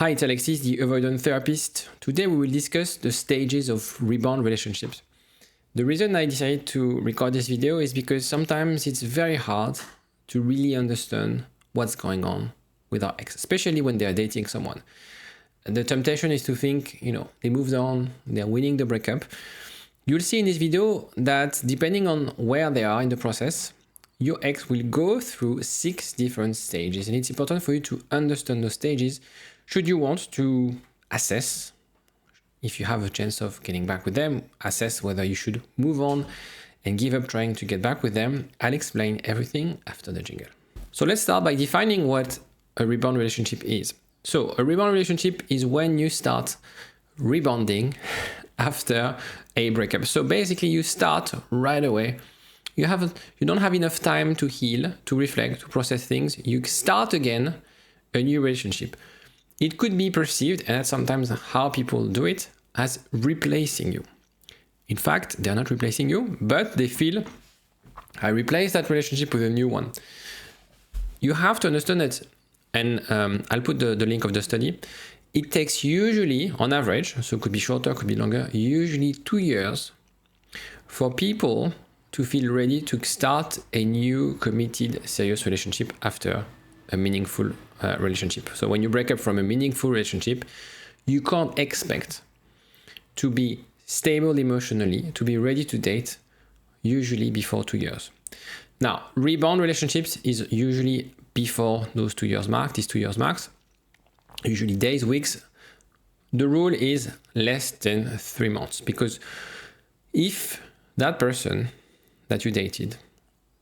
Hi, it's Alexis, the Avoidant therapist. Today we will discuss the stages of rebound relationships. The reason I decided to record this video is because sometimes it's very hard to really understand what's going on with our ex, especially when they're dating someone. The temptation is to think, they moved on, they're winning the breakup. You'll see in this video that depending on where they are in the process, your ex will go through 6 different stages, and it's important for you to understand those stages should you want to assess, if you have a chance of getting back with them, assess whether you should move on and give up trying to get back with them. I'll explain everything after the jingle. So let's start by defining what a rebound relationship is. So a rebound relationship is when you start rebounding after a breakup. So basically you start right away. You don't have enough time to heal, to reflect, to process things. You start again a new relationship. It could be perceived, and that's sometimes how people do it, as replacing you. In fact, they're not replacing you, but they feel, I replace that relationship with a new one. You have to understand that, and I'll put the link of the study, it takes usually, on average, so it could be shorter, could be longer, usually 2 years for people to feel ready to start a new, committed, serious relationship after a meaningful relationship. So when you break up from a meaningful relationship, you can't expect to be stable emotionally, to be ready to date, usually before 2 years. Now, rebound relationships is usually before those 2 years mark, these 2 years marks, usually days, weeks. The rule is less than 3 months, because if that person that you dated,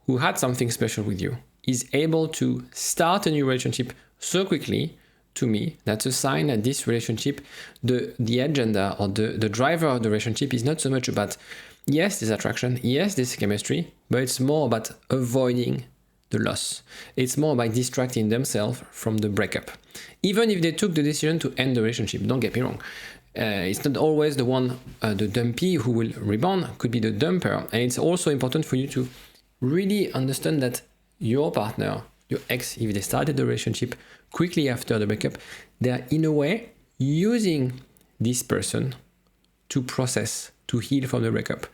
who had something special with you, is able to start a new relationship so quickly, to me, that's a sign that this relationship, the agenda or the driver of the relationship is not so much about, yes, this attraction, yes, this chemistry, but it's more about avoiding the loss. It's more about distracting themselves from the breakup. Even if they took the decision to end the relationship, don't get me wrong. It's not always the one, the dumpy who will rebound, could be the dumper. And it's also important for you to really understand that your partner, your ex, if they started the relationship quickly after the breakup, they are in a way using this person to process, to heal from the breakup.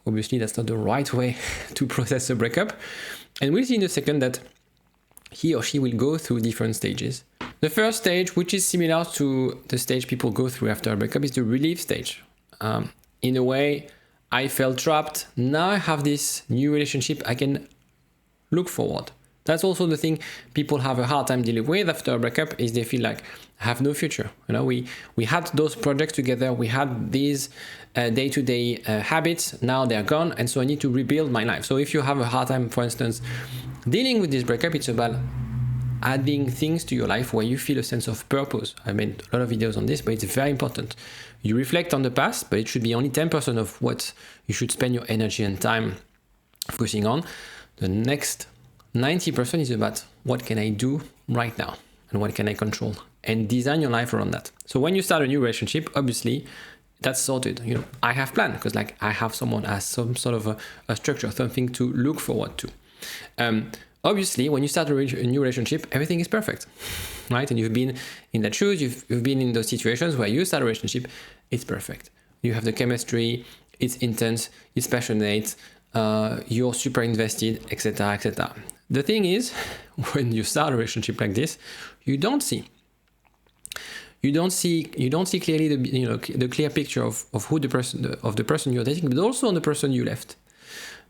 Obviously, that's not the right way to process a breakup. And we'll see in a second that he or she will go through different stages. The first stage, which is similar to the stage people go through after a breakup, is the relief stage. In a way, I felt trapped. Now I have this new relationship. I can look forward. That's also the thing people have a hard time dealing with after a breakup, is they feel like I have no future. We had those projects together, we had these day-to-day habits, now they're gone, and so I need to rebuild my life. So if you have a hard time, for instance, dealing with this breakup, it's about adding things to your life where you feel a sense of purpose. I made a lot of videos on this, but it's very important. You reflect on the past, but it should be only 10% of what you should spend your energy and time focusing on. The next 90% is about what can I do right now and what can I control, and design your life around that. So when you start a new relationship, obviously that's sorted. I have planned because I have someone as some sort of a structure, something to look forward to. Obviously, when you start a new relationship, everything is perfect, right? And you've been in that shoes, you've been in those situations where you start a relationship, it's perfect. You have the chemistry, it's intense, it's passionate, you're super invested, etc., etc. The thing is, when you start a relationship like this, you don't see clearly the clear picture of who the person you're dating, but also on the person you left.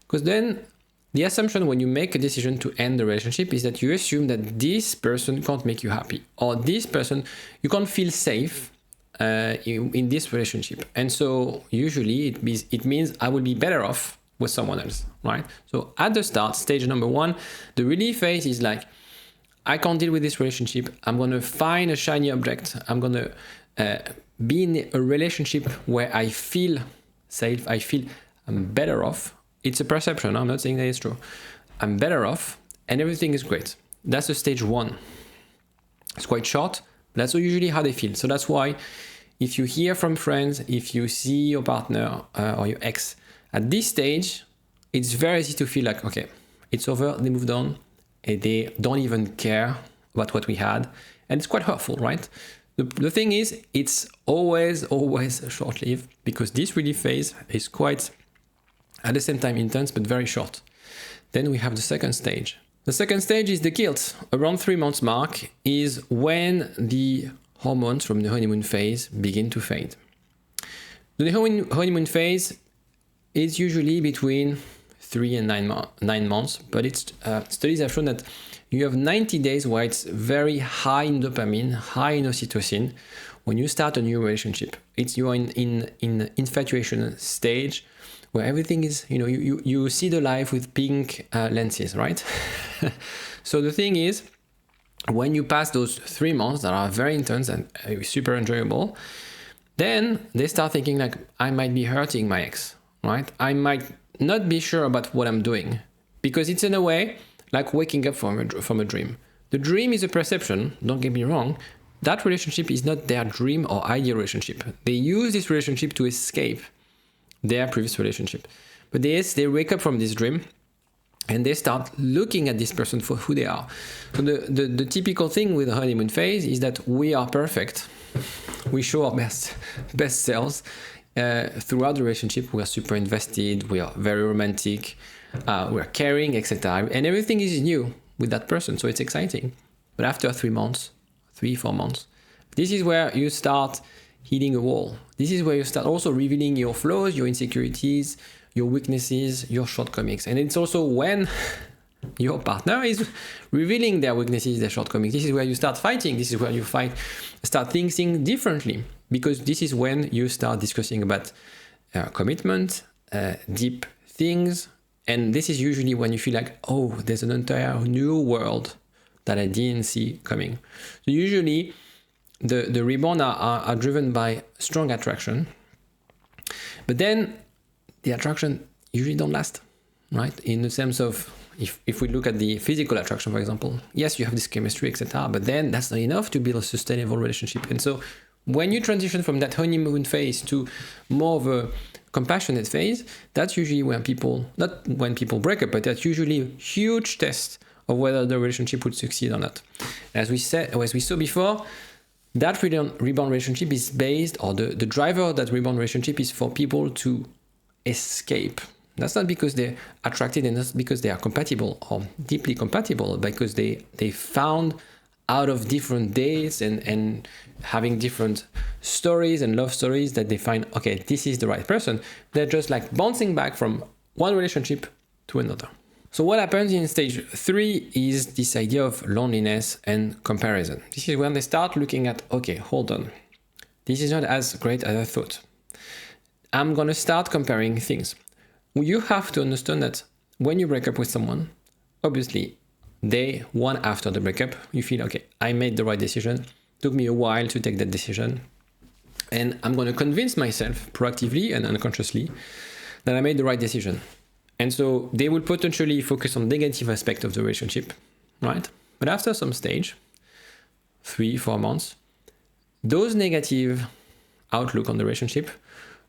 Because then the assumption when you make a decision to end the relationship is that you assume that this person can't make you happy, or this person, you can't feel safe in this relationship. And so usually it means I will be better off with someone else, right? So at the start, stage number 1, the relief phase is like, I can't deal with this relationship. I'm going to find a shiny object. I'm going to be in a relationship where I feel safe. I feel I'm better off. It's a perception. I'm not saying that it's true. I'm better off and everything is great. That's the stage 1. It's quite short. But that's usually how they feel. So that's why if you hear from friends, if you see your partner or your ex at this stage, it's very easy to feel like, okay, it's over, they moved on, and they don't even care about what we had. And it's quite hurtful, right? The thing is, it's always short-lived, because this relief phase is quite, at the same time, intense, but very short. Then we have the second stage. The second stage is the guilt. Around 3 months mark is when the hormones from the honeymoon phase begin to fade. The honeymoon phase is usually between 3 and 9 months, but studies have shown that you have 90 days where it's very high in dopamine, high in oxytocin. When you start a new relationship, you're in infatuation stage where everything is, you see the life with pink lenses, right? So the thing is, when you pass those 3 months that are very intense and super enjoyable, then they start thinking like, I might be hurting my ex, right? I might not be sure about what I'm doing, because it's in a way like waking up from a dream. The dream is a perception, don't get me wrong. That relationship is not their dream or ideal relationship. They use this relationship to escape their previous relationship. But they wake up from this dream and they start looking at this person for who they are. So the typical thing with the honeymoon phase is that we are perfect. We show our best selves. Throughout the relationship, we are super invested, we are very romantic, we are caring, etc. And everything is new with that person, so it's exciting. But after 3 months, 3-4 months, this is where you start hitting a wall. This is where you start also revealing your flaws, your insecurities, your weaknesses, your shortcomings. And it's also when your partner is revealing their weaknesses, their shortcomings. This is where you start fighting. This is where you start thinking differently, because this is when you start discussing about commitment, deep things. And this is usually when you feel like, oh, there's an entire new world that I didn't see coming. So usually the rebound are driven by strong attraction, but then the attraction usually don't last, right? In the sense of, if we look at the physical attraction, for example, yes, you have this chemistry, etc., but then that's not enough to build a sustainable relationship. And so when you transition from that honeymoon phase to more of a compassionate phase, that's usually not when people break up, but that's usually a huge test of whether the relationship would succeed or not. As we saw before, that rebound relationship is based, or the driver of that rebound relationship is for people to escape. That's not because they're attracted and not because they are compatible or deeply compatible, because they found out of different dates and having different stories and love stories that they find, okay, this is the right person. They're just like bouncing back from one relationship to another. So what happens in stage 3 is this idea of loneliness and comparison. This is when they start looking at, okay, hold on, this is not as great as I thought. I'm going to start comparing things. You have to understand that when you break up with someone, obviously, day 1 after the breakup, you feel, okay, I made the right decision. Took me a while to take that decision. And I'm going to convince myself proactively and unconsciously that I made the right decision. And so they will potentially focus on negative aspect of the relationship, right? But after some stage, 3-4 months, those negative outlook on the relationship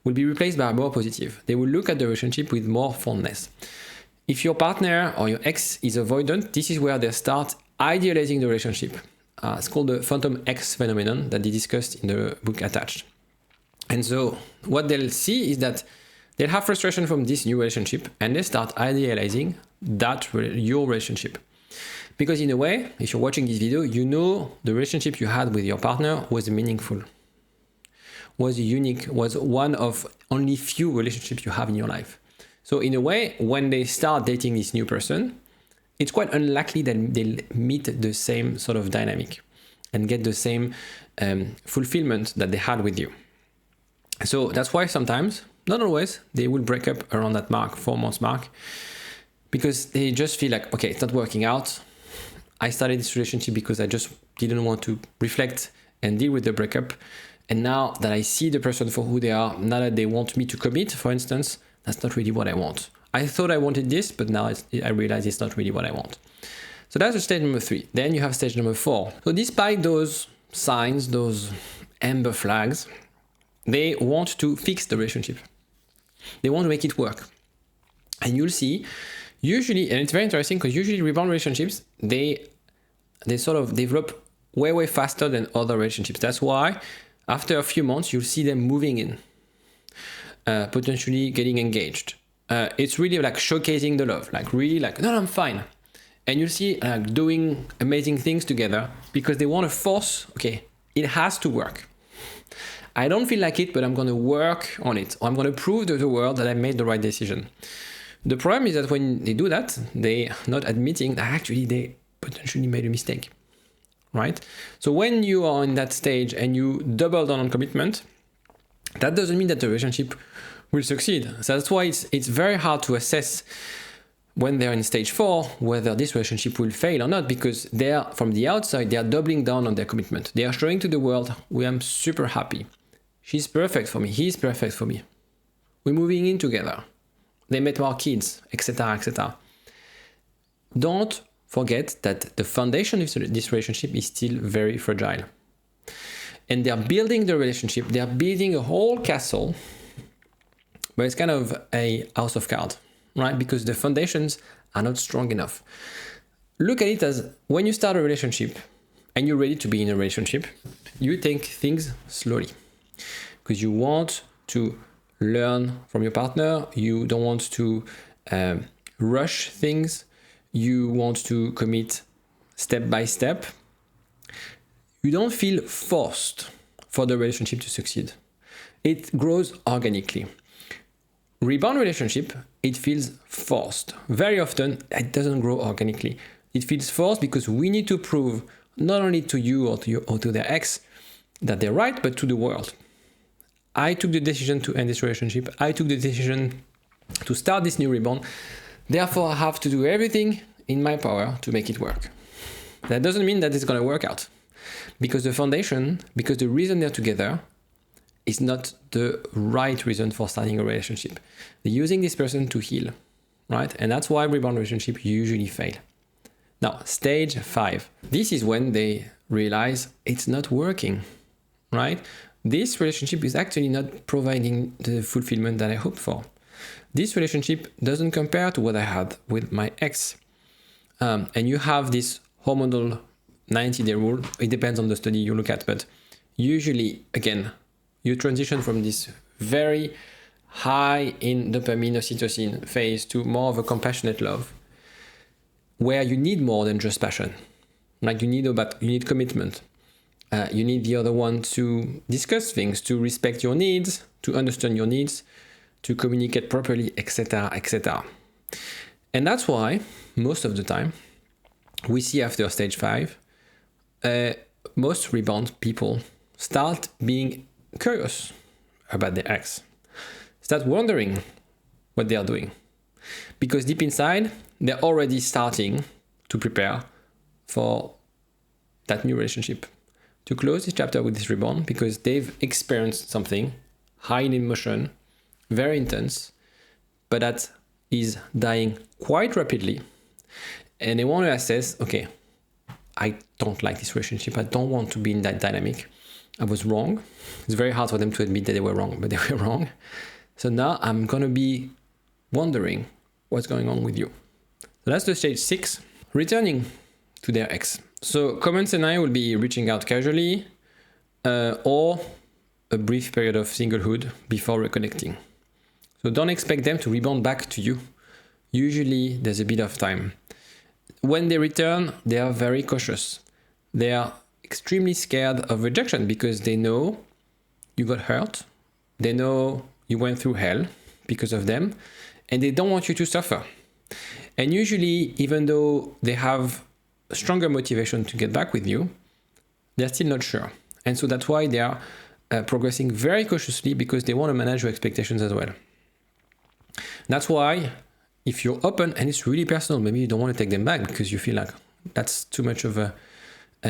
will be replaced by more positive. They will look at the relationship with more fondness. If your partner or your ex is avoidant, this is where they start idealizing the relationship. It's called the phantom ex phenomenon that they discussed in the book attached. And so what they'll see is that they'll have frustration from this new relationship and they start idealizing your relationship. Because in a way, if you're watching this video, you know the relationship you had with your partner was meaningful, was unique, was one of only few relationships you have in your life. So in a way, when they start dating this new person, it's quite unlikely that they'll meet the same sort of dynamic and get the same fulfillment that they had with you. So that's why sometimes, not always, they will break up around that mark, 4 months mark, because they just feel like, okay, it's not working out. I started this relationship because I just didn't want to reflect and deal with the breakup. And now that I see the person for who they are, now that they want me to commit, for instance, that's not really what I want. I thought I wanted this, but now I realize it's not really what I want. So that's stage number 3. Then you have stage number 4. So despite those signs, those amber flags, they want to fix the relationship. They want to make it work. And you'll see, usually, and it's very interesting because usually rebound relationships, they sort of develop way faster than other relationships. That's why after a few months, you'll see them moving in, potentially getting engaged. It's really like showcasing the love, like really like, no, I'm fine. And you'll see doing amazing things together because they want to force, okay, it has to work. I don't feel like it, but I'm going to work on it. Or I'm going to prove to the world that I made the right decision. The problem is that when they do that, they are not admitting that actually they potentially made a mistake, right? So when you are in that stage and you double down on commitment, that doesn't mean that the relationship will succeed. So that's why it's very hard to assess when they're in stage 4 whether this relationship will fail or not, because they are, from the outside, they are doubling down on their commitment. They are showing to the world, we am super happy. She's perfect for me. He's perfect for me. We're moving in together. They met our kids, etc., etc. Don't forget that the foundation of this relationship is still very fragile. And they are building the relationship. They are building a whole castle, but it's kind of a house of cards, right? Because the foundations are not strong enough. Look at it as when you start a relationship and you're ready to be in a relationship, you take things slowly because you want to learn from your partner. You don't want to rush things. You want to commit step by step. You don't feel forced for the relationship to succeed. It grows organically. Rebound relationship, it feels forced. Very often, it doesn't grow organically. It feels forced because we need to prove not only to you or to their ex that they're right, but to the world. I took the decision to end this relationship. I took the decision to start this new rebound. Therefore, I have to do everything in my power to make it work. That doesn't mean that it's going to work out. Because the foundation, because the reason they're together is not the right reason for starting a relationship. They're using this person to heal, right? And that's why rebound relationships usually fail. Now, stage 5. This is when they realize it's not working, right? This relationship is actually not providing the fulfillment that I hoped for. This relationship doesn't compare to what I had with my ex. And you have this hormonal 90-day rule. It depends on the study you look at, but usually, again, you transition from this very high in dopamine, oxytocin phase to more of a compassionate love, where you need more than just passion. Like you need commitment. You need the other one to discuss things, to respect your needs, to understand your needs, to communicate properly, etc., etc. And that's why most of the time we see after stage 5, most rebound people start being curious about their ex, start wondering what they are doing, because deep inside they're already starting to prepare for that new relationship, to close this chapter with this rebound, because they've experienced something high in emotion, very intense, but that is dying quite rapidly, and they want to assess, okay, I don't like this relationship. I don't want to be in that dynamic. I was wrong. It's very hard for them to admit that they were wrong, but they were wrong. So now I'm going to be wondering what's going on with you. So that's the stage 6, returning to their ex. So common scenario will be reaching out casually or a brief period of singlehood before reconnecting. So don't expect them to rebound back to you. Usually there's a bit of time. When they return, they are very cautious. They are extremely scared of rejection because they know you got hurt. They know you went through hell because of them, and they don't want you to suffer. And usually, even though they have a stronger motivation to get back with you, they're still not sure. And so that's why they are progressing very cautiously, because they want to manage your expectations as well. That's why if you're open and it's really personal, maybe you don't want to take them back because you feel like that's too much of a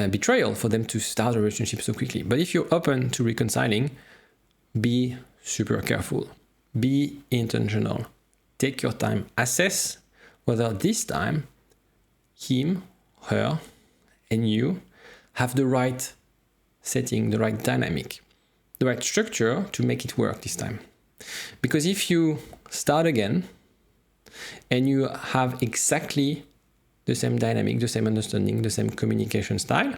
betrayal for them to start a relationship so quickly. But if you're open to reconciling, be super careful. Be intentional. Take your time. Assess whether this time him, her, and you have the right setting, the right dynamic, the right structure to make it work this time. Because if you start again and you have exactly the same dynamic, the same understanding, the same communication style,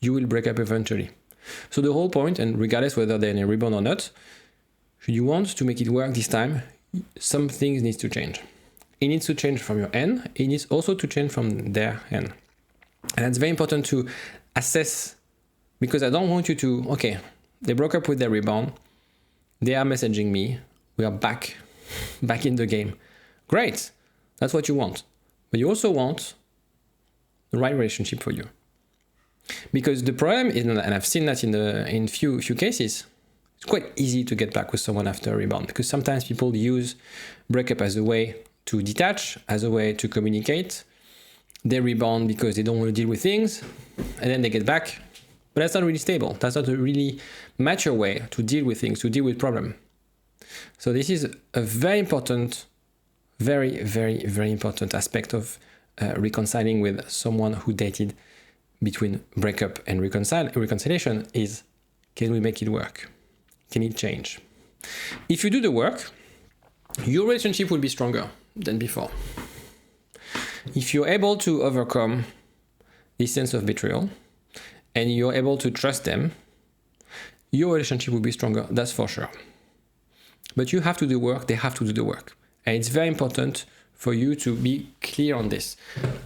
you will break up eventually. So the whole point, and regardless whether they're in a rebound or not, should you want to make it work this time, some things need to change. It needs to change from your end. It needs also to change from their end. And it's very important to assess, because I don't want you to, okay, they broke up with their rebound. They are messaging me. We are back in the game. Great. That's what you want. But you also want the right relationship for you. Because the problem is, and I've seen that in few cases, it's quite easy to get back with someone after a rebound, because sometimes people use breakup as a way to detach, as a way to communicate. They rebound because they don't want to deal with things, and then they get back. But that's not really stable. That's not a really mature way to deal with things, to deal with problem. So this is a very important, very, very, very important aspect of reconciling with someone who dated between breakup and reconciliation is, can we make it work? Can it change? If you do the work, your relationship will be stronger than before. If you're able to overcome this sense of betrayal and you're able to trust them, your relationship will be stronger, that's for sure. But you have to do work, they have to do the work. And it's very important for you to be clear on this.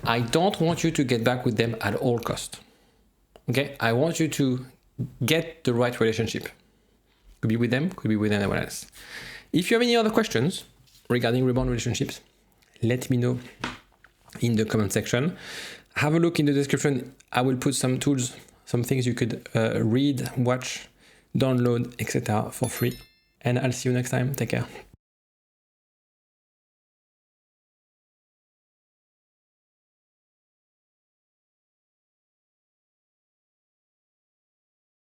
I don't want you to get back with them at all costs. Okay? I want you to get the right relationship. Could be with them, could be with anyone else. If you have any other questions regarding rebound relationships, let me know in the comment section. Have a look in the description. I will put some tools, some things you could read, watch, download, etc. for free. And I'll see you next time. Take care.